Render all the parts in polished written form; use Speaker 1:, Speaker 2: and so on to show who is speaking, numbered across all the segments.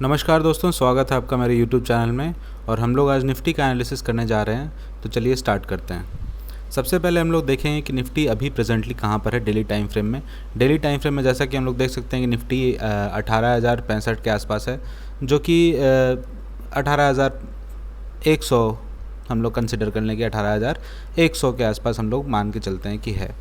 Speaker 1: नमस्कार दोस्तों, स्वागत है आपका मेरे YouTube चैनल में। और हम लोग आज निफ्टी का एनालिसिस करने जा रहे हैं, तो चलिए स्टार्ट करते हैं। सबसे पहले हम लोग देखेंगे कि निफ्टी अभी प्रेजेंटली कहाँ पर है डेली टाइम फ्रेम में। डेली टाइम फ्रेम में जैसा कि हम लोग देख सकते हैं कि निफ्टी 18,065 के आसपास है, जो कि 18,100 हम लोग कंसिडर कर लें कि 18,100 के आसपास हम लोग मान के चलते हैं कि है।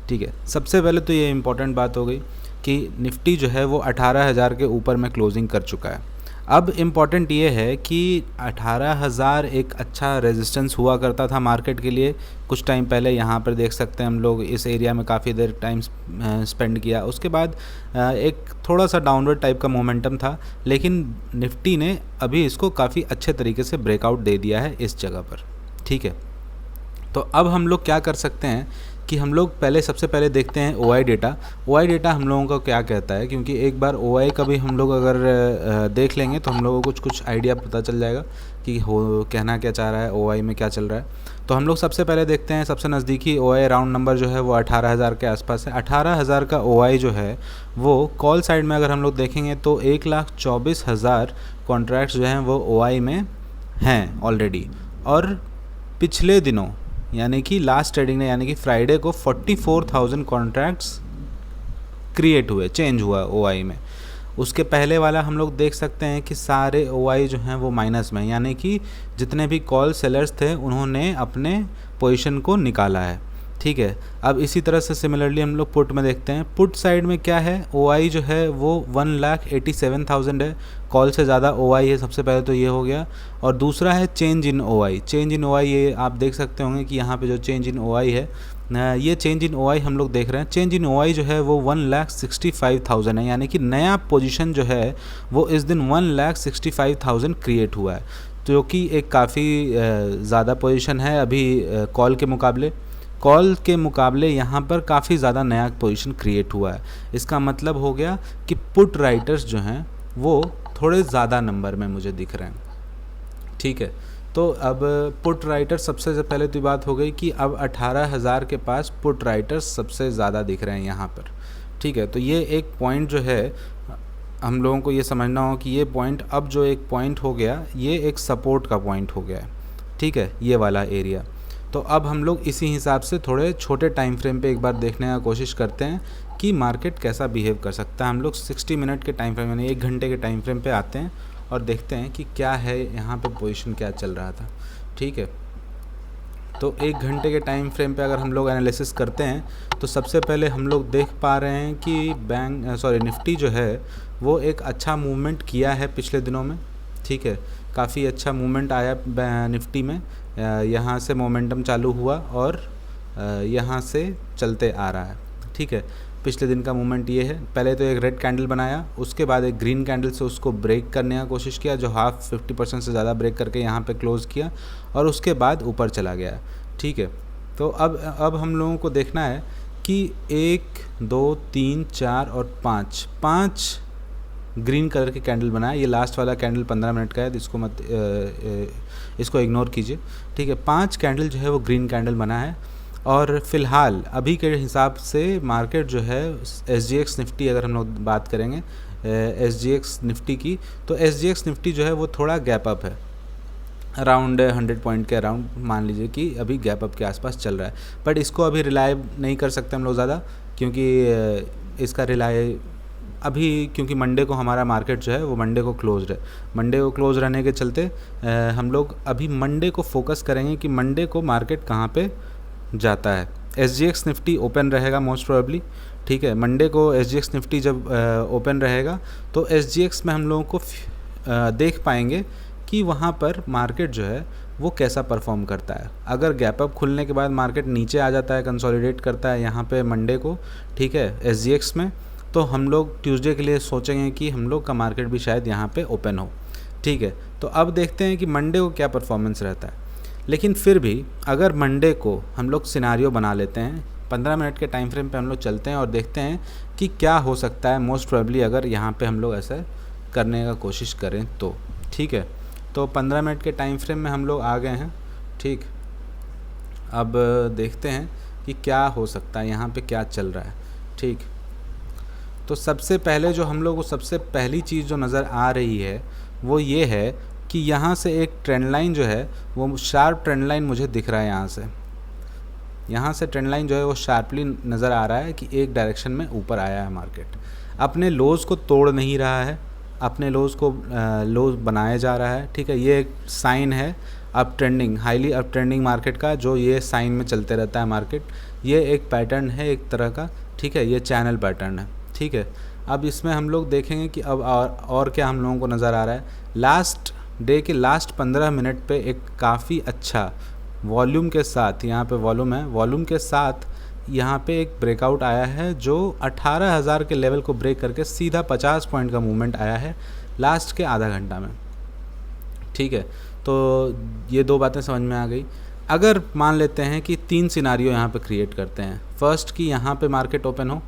Speaker 1: ठीक है, सबसे पहले तो ये इम्पोर्टेंट बात हो गई कि निफ्टी जो है वो 18,000 के ऊपर में क्लोजिंग कर चुका है। अब इम्पॉर्टेंट ये है कि 18,000 एक अच्छा रेजिस्टेंस हुआ करता था मार्केट के लिए। कुछ टाइम पहले यहाँ पर देख सकते हैं हम लोग इस एरिया में काफ़ी देर टाइम स्पेंड किया। उसके बाद एक थोड़ा सा डाउनवर्ड टाइप का मोमेंटम था, लेकिन निफ्टी ने अभी इसको काफ़ी अच्छे तरीके से ब्रेकआउट दे दिया है इस जगह पर। ठीक है, तो अब हम लोग क्या कर सकते हैं कि हम लोग सबसे पहले देखते हैं OI डेटा। OI डेटा हम लोगों को क्या कहता है, क्योंकि एक बार OI का भी हम लोग अगर देख लेंगे तो हम लोगों को कुछ आइडिया पता चल जाएगा कि कहना क्या चाह रहा है, OI में क्या चल रहा है। तो हम लोग सबसे पहले देखते हैं, सबसे नज़दीकी OI राउंड नंबर जो है वो 18,000 के आसपास है। 18,000 का OI जो है वो कॉल साइड में अगर हम लोग देखेंगे तो 1,24,000 कॉन्ट्रैक्ट्स जो हैं वो OI में हैं ऑलरेडी। और पिछले दिनों यानी कि लास्ट ट्रेडिंग ने यानी कि फ्राइडे को 44,000 कॉन्ट्रैक्ट्स क्रिएट हुए, चेंज हुआ OI में। उसके पहले वाला हम लोग देख सकते हैं कि सारे OI जो हैं वो माइनस में, यानी कि जितने भी कॉल सेलर्स थे उन्होंने अपने पोजीशन को निकाला है। ठीक है, अब इसी तरह से सिमिलरली हम लोग पुट में देखते हैं। पुट साइड में क्या है, OI जो है वो 1,87,000 है, कॉल से ज़्यादा OI है। सबसे पहले तो ये हो गया। और दूसरा है change in OI। Change in OI ये आप देख सकते होंगे कि यहाँ पे जो चेंज इन OI है, ये चेंज इन OI हम लोग देख रहे हैं। चेंज इन OI जो है वो 1,65,000 है, यानी कि नया पोजीशन जो है वो इस दिन 1,65,000 क्रिएट हुआ है, जो कि एक काफ़ी ज़्यादा पोजीशन है अभी कॉल के मुकाबले। कॉल के मुकाबले यहाँ पर काफ़ी ज़्यादा नया पोजीशन क्रिएट हुआ है। इसका मतलब हो गया कि पुट राइटर्स जो हैं वो थोड़े ज़्यादा नंबर में मुझे दिख रहे हैं। ठीक है, तो अब पुट राइटर सबसे पहले तो बात हो गई कि अब 18,000 के पास पुट राइटर्स सबसे ज़्यादा दिख रहे हैं यहाँ पर। ठीक है, तो ये एक पॉइंट जो है हम लोगों को ये समझना हो कि ये पॉइंट अब जो एक पॉइंट हो गया, ये एक सपोर्ट का पॉइंट हो गया है। ठीक है, ये वाला एरिया। तो अब हम लोग इसी हिसाब से थोड़े छोटे टाइम फ्रेम पे एक बार देखने का कोशिश करते हैं कि मार्केट कैसा बिहेव कर सकता है। हम लोग 60 मिनट के टाइम फ्रेम यानी 1 घंटे के टाइम फ्रेम पे आते हैं और देखते हैं कि क्या है यहाँ पे पोजीशन क्या चल रहा था। ठीक है, तो 1 घंटे के टाइम फ्रेम पे अगर हम लोग एनालिसिस करते हैं तो सबसे पहले हम लोग देख पा रहे हैं कि निफ्टी जो है वो एक अच्छा मूवमेंट किया है पिछले दिनों में। ठीक है, काफ़ी अच्छा मूवमेंट आया निफ्टी में। यहाँ से मोमेंटम चालू हुआ और यहाँ से चलते आ रहा है। ठीक है, पिछले दिन का मूवमेंट ये है। पहले तो एक रेड कैंडल बनाया, उसके बाद एक ग्रीन कैंडल से उसको ब्रेक करने का कोशिश किया, जो 50% से ज़्यादा ब्रेक करके यहाँ पे क्लोज़ किया और उसके बाद ऊपर चला गया। ठीक है, तो अब हम लोगों को देखना है कि 1 2 3 4 और 5 ग्रीन कलर के कैंडल बनाया। ये लास्ट वाला कैंडल 15 मिनट का है, तो इसको इग्नोर कीजिए। ठीक है, 5 कैंडल जो है वो ग्रीन कैंडल बना है। और फिलहाल अभी के हिसाब से मार्केट जो है SGX निफ्टी, अगर हम लोग बात करेंगे SGX निफ्टी की, तो SGX निफ्टी जो है वो थोड़ा गैप अप है, अराउंड 100 पॉइंट के अराउंड मान लीजिए कि अभी गैप अप के आसपास चल रहा है। बट इसको अभी रिलाय नहीं कर सकते हम लोग ज़्यादा, क्योंकि इसका रिलाय अभी, क्योंकि मंडे को हमारा मार्केट जो है वो मंडे को क्लोज्ड है। मंडे को क्लोज रहने के चलते हम लोग अभी मंडे को फोकस करेंगे कि मंडे को मार्केट कहाँ पे जाता है। SGX निफ्टी ओपन रहेगा मोस्ट प्रोबेबली। ठीक है, मंडे को SGX निफ्टी जब ओपन रहेगा तो SGX में हम लोगों को देख पाएंगे कि वहाँ पर मार्केट जो है वो कैसा परफॉर्म करता है। अगर गैप अप खुलने के बाद मार्केट नीचे आ जाता है, कंसोलिडेट करता है यहाँ पे मंडे को, ठीक है, SGX में, तो हम लोग ट्यूसडे के लिए सोचेंगे कि हम लोग का मार्केट भी शायद यहाँ पे ओपन हो। ठीक है, तो अब देखते हैं कि मंडे को क्या परफॉर्मेंस रहता है। लेकिन फिर भी अगर मंडे को हम लोग सिनारियो बना लेते हैं, 15 मिनट के टाइम फ्रेम पे हम लोग चलते हैं और देखते हैं कि क्या हो सकता है मोस्ट प्रोबेबली अगर यहाँ पे हम लोग ऐसा करने का कोशिश करें तो। ठीक है, तो 15 मिनट के टाइम फ्रेम में हम लोग आ गए हैं। ठीक, अब देखते हैं कि क्या हो सकता है, यहाँ पे क्या चल रहा है। ठीक, तो सबसे पहले जो हम लोग को सबसे पहली चीज़ जो नज़र आ रही है वो ये है कि यहाँ से एक ट्रेंड लाइन जो है वो शार्प ट्रेंड लाइन मुझे दिख रहा है। यहाँ से ट्रेंड लाइन जो है वो शार्पली नज़र आ रहा है कि एक डायरेक्शन में ऊपर आया है मार्केट, अपने लोज़ को तोड़ नहीं रहा है, अपने लोज़ को लोज़ बनाया जा रहा है। ठीक है, ये एक साइन है up trending, highly up trending market का, जो ये साइन में चलते रहता है मार्केट। ये एक पैटर्न है एक तरह का। ठीक है, ये चैनल पैटर्न है। ठीक है, अब इसमें हम लोग देखेंगे कि अब और क्या हम लोगों को नज़र आ रहा है। लास्ट डे के लास्ट 15 मिनट पे एक काफ़ी अच्छा वॉल्यूम के साथ, यहाँ पे वॉल्यूम है, वॉल्यूम के साथ यहाँ पे एक ब्रेकआउट आया है जो 18,000 के लेवल को ब्रेक करके सीधा 50 पॉइंट का मूवमेंट आया है लास्ट के आधा घंटा में। ठीक है, तो ये दो बातें समझ में आ गई। अगर मान लेते हैं कि 3 सिनारियो यहाँ पे क्रिएट करते हैं। फर्स्ट कि यहाँ पे मार्केट ओपन हो,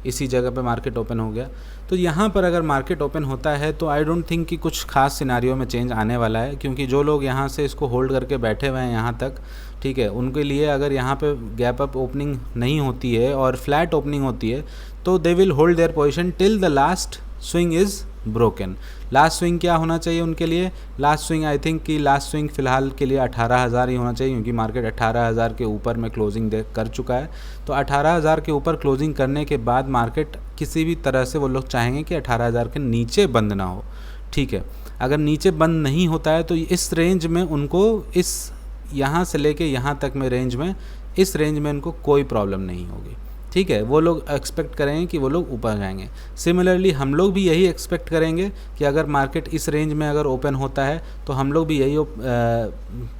Speaker 1: इसी जगह पे मार्केट ओपन हो गया, तो यहाँ पर अगर मार्केट ओपन होता है तो आई डोंट थिंक कि कुछ खास सिनारियो में चेंज आने वाला है, क्योंकि जो लोग यहाँ से इसको होल्ड करके बैठे हुए हैं यहाँ तक, ठीक है, उनके लिए अगर यहाँ पे गैप अप ओपनिंग नहीं होती है और फ्लैट ओपनिंग होती है तो they will hold their position till the last swing is broken. Last swing क्या होना चाहिए उनके लिए? लास्ट स्विंग आई थिंक कि लास्ट स्विंग फ़िलहाल के लिए 18,000 ही होना चाहिए, क्योंकि मार्केट 18,000 के ऊपर में क्लोजिंग कर चुका है। तो 18,000 के ऊपर क्लोजिंग करने के बाद मार्केट किसी भी तरह से वो लोग चाहेंगे कि 18,000 के नीचे बंद ना हो। ठीक है, अगर नीचे बंद नहीं होता है तो इस रेंज में उनको, इस यहाँ से लेके यहाँ तक में रेंज में, इस रेंज में उनको कोई प्रॉब्लम नहीं होगी। ठीक है, वो लोग एक्सपेक्ट करेंगे कि वो लोग ऊपर जाएंगे। सिमिलरली हम लोग भी यही एक्सपेक्ट करेंगे कि अगर मार्केट इस रेंज में अगर ओपन होता है तो हम लोग भी यही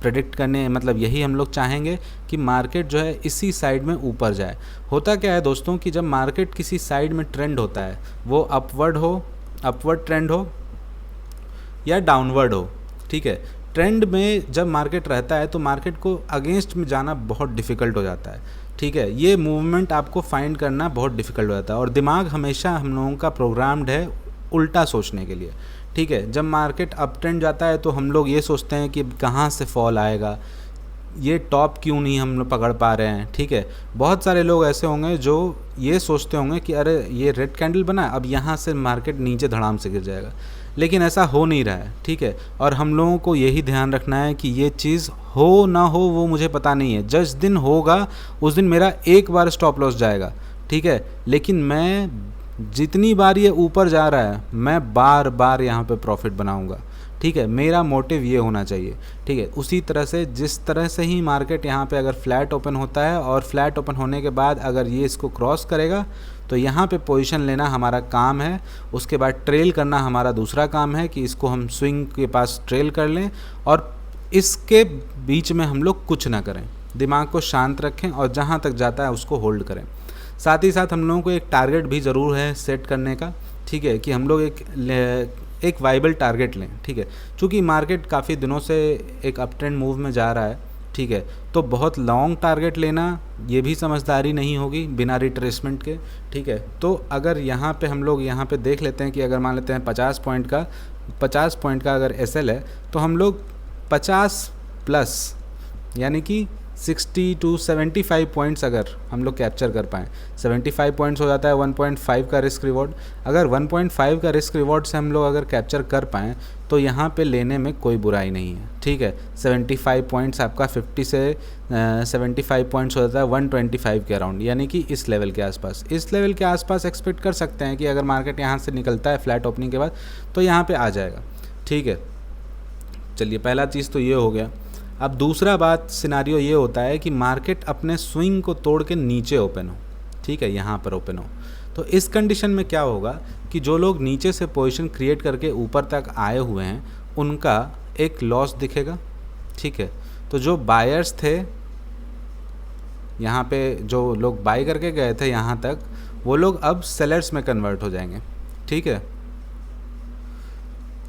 Speaker 1: प्रेडिक्ट करने, मतलब यही हम लोग चाहेंगे कि मार्केट जो है इसी साइड में ऊपर जाए। होता क्या है दोस्तों कि जब मार्केट किसी साइड में ट्रेंड होता है, वो अपवर्ड हो, अपवर्ड ट्रेंड हो या डाउनवर्ड हो, ठीक है, ट्रेंड में जब मार्केट रहता है तो मार्केट को अगेंस्ट में जाना बहुत डिफ़िकल्ट हो जाता है। ठीक है, ये मूवमेंट आपको फाइंड करना बहुत डिफ़िकल्ट हो जाता है, और दिमाग हमेशा हम लोगों का प्रोग्राम्ड है उल्टा सोचने के लिए। ठीक है, जब मार्केट अप ट्रेंड जाता है तो हम लोग ये सोचते हैं कि कहाँ से फॉल आएगा, ये टॉप क्यों नहीं हम लोग पकड़ पा रहे हैं। ठीक है, बहुत सारे लोग ऐसे होंगे जो ये सोचते होंगे कि अरे ये रेड कैंडल बना, अब यहाँ से मार्केट नीचे धड़ाम से गिर जाएगा, लेकिन ऐसा हो नहीं रहा है। ठीक है, और हम लोगों को यही ध्यान रखना है कि ये चीज़ हो ना हो वो मुझे पता नहीं है, जिस दिन होगा उस दिन मेरा एक बार स्टॉप लॉस जाएगा। ठीक है, लेकिन मैं जितनी बार ये ऊपर जा रहा है मैं बार बार यहाँ पे प्रॉफिट बनाऊँगा। ठीक है, मेरा मोटिव ये होना चाहिए। ठीक है, उसी तरह से जिस तरह से ही मार्केट यहाँ पे अगर फ्लैट ओपन होता है और फ्लैट ओपन होने के बाद अगर ये इसको क्रॉस करेगा तो यहाँ पे पोजीशन लेना हमारा काम है, उसके बाद ट्रेल करना हमारा दूसरा काम है कि इसको हम स्विंग के पास ट्रेल कर लें, और इसके बीच में हम लोग कुछ ना करें, दिमाग को शांत रखें और जहाँ तक जाता है उसको होल्ड करें। साथ ही साथ हम लोगों को एक टारगेट भी ज़रूर है सेट करने का। ठीक है, कि हम लोग एक वाइबल टारगेट लें। ठीक है, चूँकि मार्केट काफ़ी दिनों से एक अप ट्रेंड मूव में जा रहा है, ठीक है, तो बहुत लॉन्ग टारगेट लेना ये भी समझदारी नहीं होगी बिना रिट्रेसमेंट के। ठीक है, तो अगर यहाँ पे हम लोग यहाँ पे देख लेते हैं कि अगर मान लेते हैं 50 पॉइंट का अगर एसएल है तो हम लोग 50 प्लस यानी कि 60 to 75 पॉइंट्स अगर हम लोग कैप्चर कर पाएँ, 75 पॉइंट्स हो जाता है 1.5 का रिस्क रिवॉर्ड। अगर 1.5 का रिस्क रिवॉर्ड से हम लोग अगर कैप्चर कर पाएँ तो यहाँ पे लेने में कोई बुराई नहीं है। ठीक है, 75 पॉइंट्स आपका 50 से 75 पॉइंट्स हो जाता है 125 के अराउंड, यानी कि इस लेवल के आसपास, इस लेवल के आसपास एक्सपेक्ट कर सकते हैं कि अगर मार्केट यहाँ से निकलता है फ्लैट ओपनिंग के बाद तो यहाँ पे आ जाएगा। ठीक है, चलिए पहला चीज़ तो ये हो गया। अब दूसरा बात सिनारियो ये होता है कि मार्केट अपने स्विंग को तोड़ के नीचे ओपन हो। ठीक है, यहाँ पर ओपन हो तो इस कंडीशन में क्या होगा कि जो लोग नीचे से पोजीशन क्रिएट करके ऊपर तक आए हुए हैं उनका एक लॉस दिखेगा। ठीक है, तो जो बायर्स थे यहाँ पे, जो लोग बाई करके गए थे यहाँ तक, वो लोग अब सेलर्स में कन्वर्ट हो जाएंगे। ठीक है,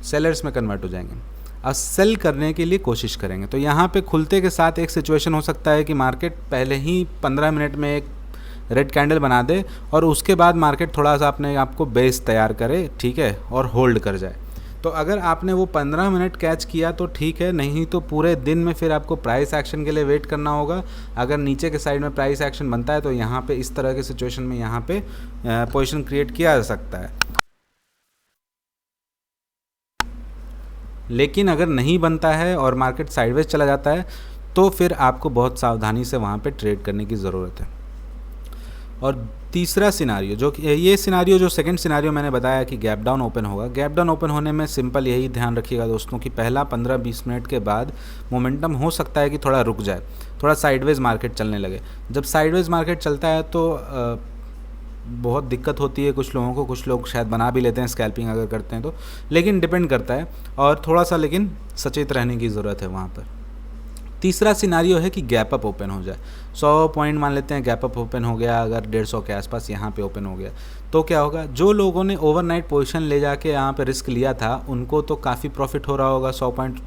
Speaker 1: सेलर्स में कन्वर्ट हो जाएंगे, अब सेल करने के लिए कोशिश करेंगे। तो यहाँ पे खुलते के साथ एक सिचुएशन हो सकता है कि मार्केट पहले ही 15 मिनट में एक रेड कैंडल बना दे और उसके बाद मार्केट थोड़ा सा अपने आप को बेस तैयार करे, ठीक है, और होल्ड कर जाए। तो अगर आपने वो 15 मिनट कैच किया तो ठीक है, नहीं तो पूरे दिन में फिर आपको प्राइस एक्शन के लिए वेट करना होगा। अगर नीचे के साइड में प्राइस एक्शन बनता है तो यहाँ पे इस तरह के सिचुएशन में यहाँ पे पोजीशन क्रिएट किया जा सकता है। लेकिन अगर नहीं बनता है और मार्केट साइडवेज चला जाता है तो फिर आपको बहुत सावधानी से वहाँ पे ट्रेड करने की ज़रूरत है। और तीसरा सिनारियो, जो ये सिनारियो जो सेकंड सिनारियो मैंने बताया कि गैप डाउन ओपन होगा, गैप डाउन ओपन होने में सिंपल यही ध्यान रखिएगा दोस्तों कि पहला 15-20 मिनट के बाद मोमेंटम हो सकता है कि थोड़ा रुक जाए, थोड़ा साइडवेज मार्केट चलने लगे। जब साइडवेज मार्केट चलता है तो बहुत दिक्कत होती है कुछ लोगों को, कुछ लोग शायद बना भी लेते हैं स्कैल्पिंग अगर करते हैं तो, लेकिन डिपेंड करता है और थोड़ा सा लेकिन सचेत रहने की ज़रूरत है वहाँ पर। तीसरा सिनारियो है कि गैप अप ओपन हो जाए, 100 पॉइंट मान लेते हैं गैप अप ओपन हो गया, अगर 150 के आसपास यहाँ पे ओपन हो गया तो क्या होगा, जो लोगों ने ओवरनाइट पोजीशन ले जाके यहाँ पे रिस्क लिया था उनको तो काफ़ी प्रॉफिट हो रहा होगा। 100 पॉइंट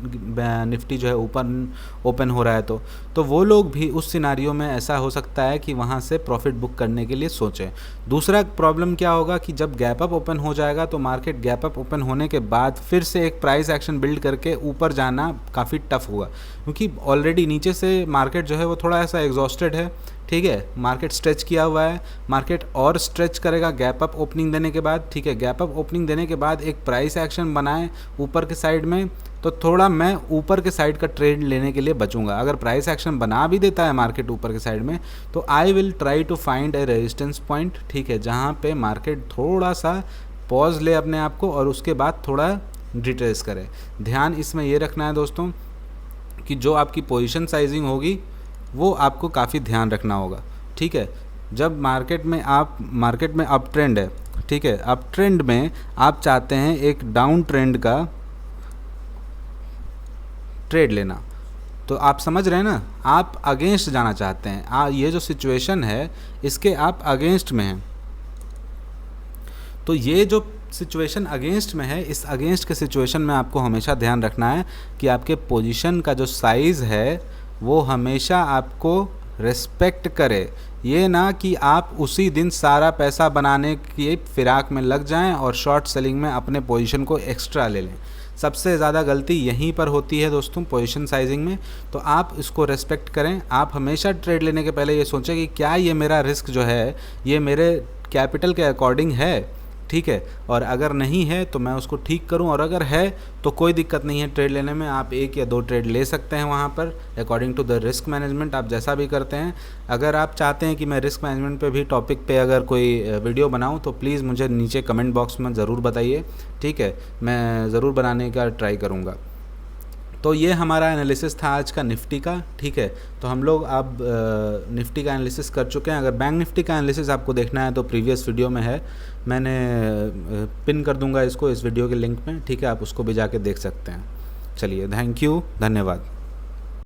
Speaker 1: निफ्टी जो है ओपन हो रहा है तो वो लोग भी उस सिनारियो में ऐसा हो सकता है कि वहाँ से प्रॉफिट बुक करने के लिए सोचें। दूसरा प्रॉब्लम क्या होगा कि जब गैप अप ओपन हो जाएगा तो मार्केट गैप अप ओपन होने के बाद फिर से एक प्राइस एक्शन बिल्ड करके ऊपर जाना काफ़ी टफ होगा, क्योंकि ऑलरेडी नीचे से मार्केट जो है वो थोड़ा ऐसा एग्जॉस्टेड है, ठीक है, मार्केट स्ट्रेच किया हुआ है, मार्केट और स्ट्रेच करेगा गैप अप ओपनिंग देने के बाद, ठीक है। गैप अप ओपनिंग देने के बाद एक प्राइस एक्शन बनाए ऊपर के साइड में तो थोड़ा मैं ऊपर के साइड का ट्रेड लेने के लिए बचूंगा। अगर प्राइस एक्शन बना भी देता है मार्केट ऊपर के साइड में तो I will try to find a resistance point, ठीक है, जहाँ पे मार्केट थोड़ा सा पॉज ले अपने आप को और उसके बाद थोड़ा रिट्रेस करे। ध्यान इसमें ये रखना है दोस्तों कि जो आपकी पोजीशन साइजिंग होगी वो आपको काफ़ी ध्यान रखना होगा, ठीक है। जब मार्केट में अप ट्रेंड है, ठीक है, अप ट्रेंड में आप चाहते हैं एक डाउन ट्रेंड का ट्रेड लेना, तो आप समझ रहे हैं ना, आप अगेंस्ट जाना चाहते हैं, ये जो सिचुएशन है इसके आप अगेंस्ट में हैं। तो ये जो सिचुएशन अगेंस्ट में है, इस अगेंस्ट के सिचुएशन में आपको हमेशा ध्यान रखना है कि आपके पोजीशन का जो साइज़ है वो हमेशा आपको रिस्पेक्ट करे। ये ना कि आप उसी दिन सारा पैसा बनाने की फिराक में लग जाएं और शॉर्ट सेलिंग में अपने पोजीशन को एक्स्ट्रा ले लें। सबसे ज़्यादा गलती यहीं पर होती है दोस्तों, पोजीशन साइजिंग में। तो आप इसको रेस्पेक्ट करें। आप हमेशा ट्रेड लेने के पहले ये सोचें कि क्या ये मेरा रिस्क जो है ये मेरे कैपिटल के अकॉर्डिंग है, ठीक है, और अगर नहीं है तो मैं उसको ठीक करूं, और अगर है तो कोई दिक्कत नहीं है ट्रेड लेने में, आप 1 या 2 ट्रेड ले सकते हैं वहां पर according to the risk management, आप जैसा भी करते हैं। अगर आप चाहते हैं कि मैं रिस्क मैनेजमेंट पे भी टॉपिक पे अगर कोई वीडियो बनाऊं तो प्लीज़ मुझे नीचे कमेंट बॉक्स में ज़रूर बताइए, ठीक है, मैं ज़रूर बनाने का ट्राई करूँगा। तो ये हमारा एनालिसिस था आज का निफ्टी का, ठीक है। तो हम लोग अब निफ्टी का एनालिसिस कर चुके हैं। अगर बैंक निफ्टी का एनालिसिस आपको देखना है तो प्रीवियस वीडियो में है, मैंने पिन कर दूंगा इसको इस वीडियो के लिंक में, ठीक है, आप उसको भी जाके देख सकते हैं। चलिए, थैंक यू, धन्यवाद।